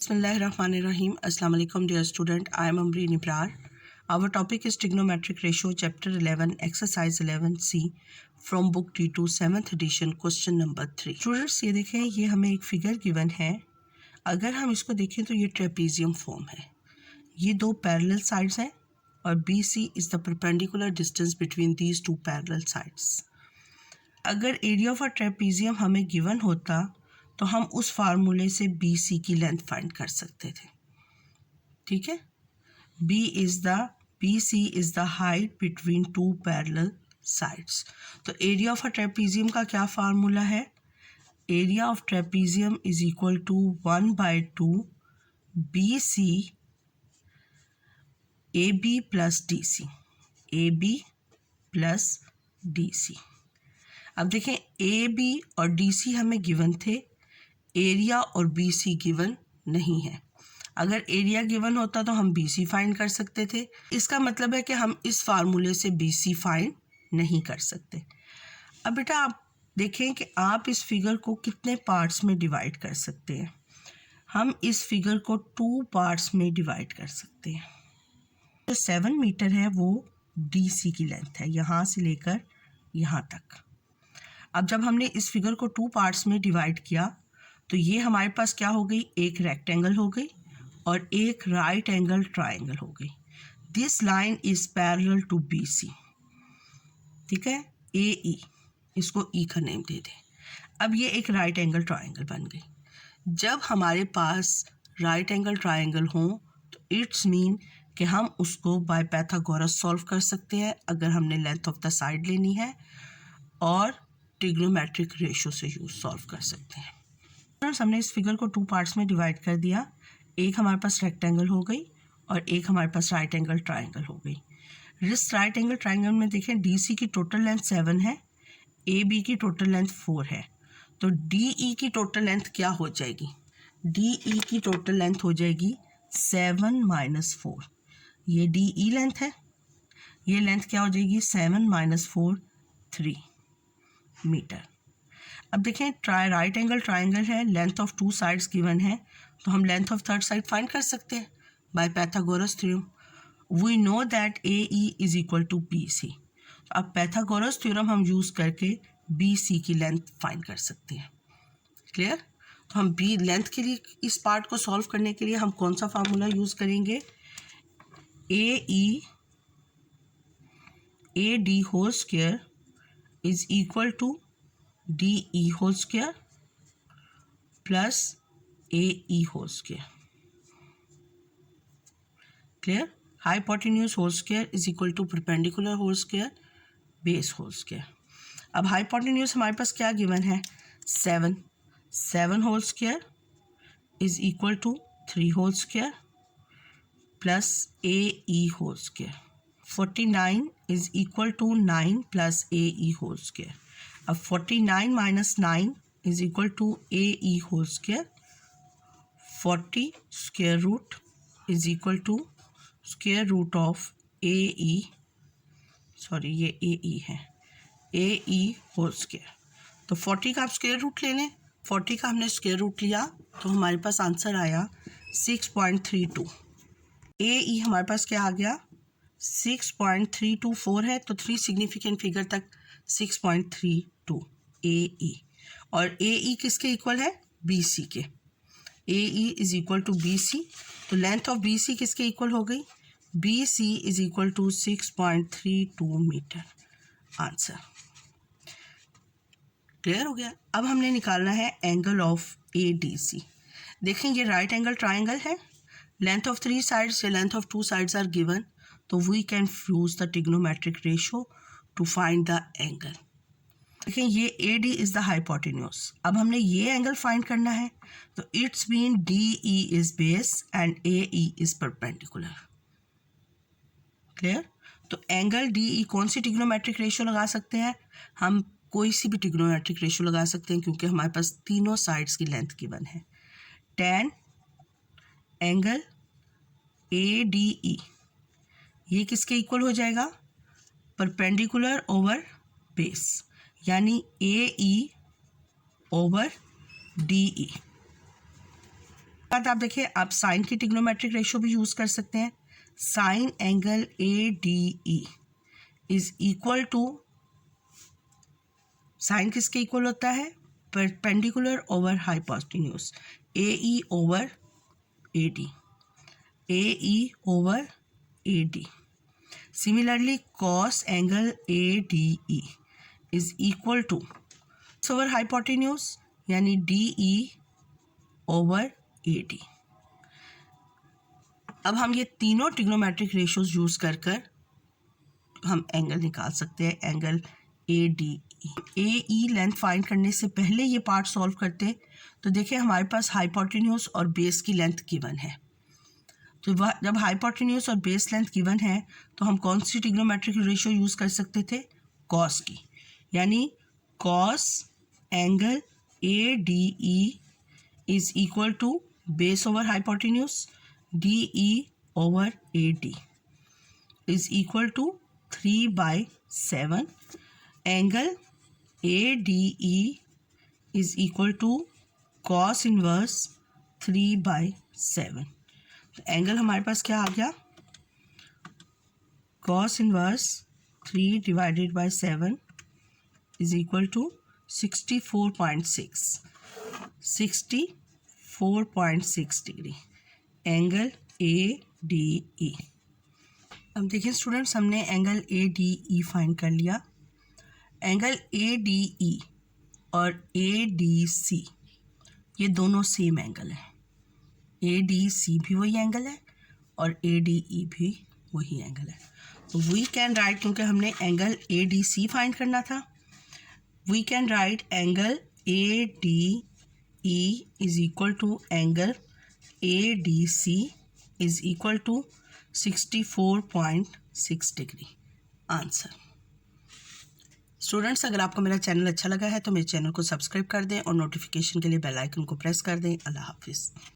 Bismillahirrahmanirrahim. Assalamu alaikum dear student. I am Amreen Ibrar. Our topic is trigonometric ratio chapter 11 exercise 11C from book T2 7th edition question number 3. Students ये देखें, ये हमें एक figure given है. अगर हम इसको देखें तो ये ट्रेपीजियम फॉर्म है. ये दो पैरेलल साइड्स हैं और BC is the perpendicular distance between these two parallel sides. अगर एरिया ऑफ अ ट्रेपीजियम हमें गिवन होता तो हम उस फार्मूले से BC की लेंथ फाइंड कर सकते थे. ठीक है. BC is the height between two parallel sides. तो एरिया ऑफ अ ट्रेपीजियम का क्या फार्मूला है? Area of trapezium is equal to 1/2 BC AB plus DC. AB plus DC. अब देखें, AB और DC हमें गिवन थे, एरिया और BC गिवन नहीं है. अगर एरिया गिवन होता तो हम BC फाइंड कर सकते थे. इसका मतलब है कि हम इस फार्मूले से BC फाइंड नहीं कर सकते. अब बेटा आप देखें कि आप इस फिगर को कितने पार्ट्स में डिवाइड कर सकते हैं. हम इस फिगर को 2 पार्ट्स में डिवाइड कर सकते हैं. जो 7 मीटर है वो DC की लेंथ है, यहाँ से लेकर यहाँ तक. अब जब हमने इस फिगर को 2 पार्ट्स में डिवाइड किया तो ये हमारे पास क्या हो गई, एक रेक्टेंगल हो गई और एक राइट एंगल ट्राइंगल हो गई. This line is parallel to BC. ठीक है, AE, इसको E का नेम दे दें. अब ये एक राइट एंगल ट्राइंगल बन गई. जब हमारे पास राइट एंगल ट्राइंगल हो तो इट्स मीन कि हम उसको बाय पाइथागोरस सॉल्व कर सकते हैं अगर हमने लेंथ ऑफ द साइड लेनी है, और ट्रिग्नोमेट्रिक रेशो से यूज सॉल्व कर सकते हैं. हमने इस फिगर को 2 पार्ट्स में डिवाइड कर दिया. एक हमारे पास रेक्टेंगल हो गई और एक हमारे पास राइट एंगल ट्राइंगल हो गई. इस राइट एंगल ट्राइंगल में देखें, DC की टोटल लेंथ 7 है, AB की टोटल लेंथ 4 है. तो DE की टोटल लेंथ क्या हो जाएगी? DE की टोटल लेंथ हो जाएगी 7 - 4. ये DE लेंथ है, ये लेंथ क्या हो जाएगी? 7 - 4 3 मीटर. अब देखें, राइट एंगल ट्राइंगल है, लेंथ ऑफ 2 साइड्स गिवन है, तो हम length of third side find कर सकते हैं by Pythagoras theorem. We know that AE is equal to BC. अब पाइथागोरस थ्योरम हम यूज़ करके BC की लेंथ फाइंड कर सकते हैं. क्लियर? तो हम लेंथ के लिए इस पार्ट को सॉल्व करने के लिए हम कौन सा फार्मूला यूज़ करेंगे? AD whole square is equal to DE whole square plus AE whole square. Clear? Hypotenuse whole square is equal to perpendicular whole square base whole square. अब हाइपोटेन्यूज हमारे पास क्या गिवन है? 7 whole square is equal to 3 whole square plus AE whole square. 49 is equal to 9 plus AE whole square. अब 49 - 9 is equal to AE whole square. 40 square root is equal to square root of AE, sorry ये AE है, AE whole square. तो 40 का आप square root ले लें. 40 का हमने स्क्वायर रूट लिया तो हमारे पास आंसर आया 6.32. AE हमारे पास क्या आ गया? 6.324 है, तो 3 सिग्निफिकेंट फिगर तक 6.32 AE. और AE किसके इक्वल है? BC के. AE is equal to BC. तो लेंथ ऑफ BC किसके इक्वल हो गई? BC is equal to 6.32 metre. Answer clear हो गया. अब हमने निकालना है एंगल ऑफ ADC. देखें, ये राइट एंगल ट्राइंगल है, लेंथ ऑफ 3 साइड्स या length of 2 sides are given, तो we can use the trigonometric ratio to find the angle. देखें, ये AD इज द हाइपोटेन्यूज. अब हमने ये एंगल फाइंड करना है, तो it's mean DE is base and AE is perpendicular. Clear? तो एंगल DE कौन सी ट्रिग्नोमेट्रिक रेशो लगा सकते हैं? हम कोई सी भी ट्रिग्नोमेट्रिक रेशो लगा सकते हैं क्योंकि हमारे पास तीनों साइड्स की लेंथ गिवन है. tan एंगल ADE ये किसके इक्वल हो जाएगा? परपेंडिकुलर ओवर बेस, यानी AE ओवर DE. बात आप देखिए, आप साइन की ट्रिग्नोमेट्रिक रेशियो भी यूज़ कर सकते हैं। Sine angle ADE is equal to, sine किसके इक्वल होता है? Perpendicular over hypotenuse, AE over AD, AE over AD। Similarly, cos angle ADE is equal to over hypotenuse यानी DE over AD। अब हम ये तीनों ट्रिग्नोमेट्रिक रेशियोज यूज कर कर हम एंगल निकाल सकते हैं, angle ADE। AE length find करने से पहले ये पार्ट सॉल्व करते तो देखिए हमारे पास हाइपोटेन्यूज और बेस की लेंथ गिवन है। तो जब हाइपोटेन्यूज और बेस लेंथ गिवन है तो हम कौन सी ट्रिग्नोमेट्रिक रेशियो यूज़ कर सकते थे? कॉस की, यानी cos angle ADE is equal to base over hypotenuse DE over AD is equal to 3/7। Angle ADE is equal to cos inverse 3/7। Angle हमारे पास क्या आ गया? Cos inverse 3/7 is equal to 64.6 degree, angle ADE। अब देखिए students, हमने angle ADE find कर लिया। एंगल ADE और ADC ये दोनों सेम एंगल है। ADC भी वही एंगल है और ADE भी वही एंगल है। तो वी कैन राइट, क्योंकि हमने एंगल ADC फाइंड करना था, we can write angle ADE is equal to angle ADC is equal to 64.6 degree. Answer. Students, अगर आपको मेरा चैनल अच्छा लगा है तो मेरे चैनल को सब्सक्राइब कर दें और नोटिफिकेशन के लिए बेल आइकन को प्रेस कर दें। अल्लाह हाफिज़।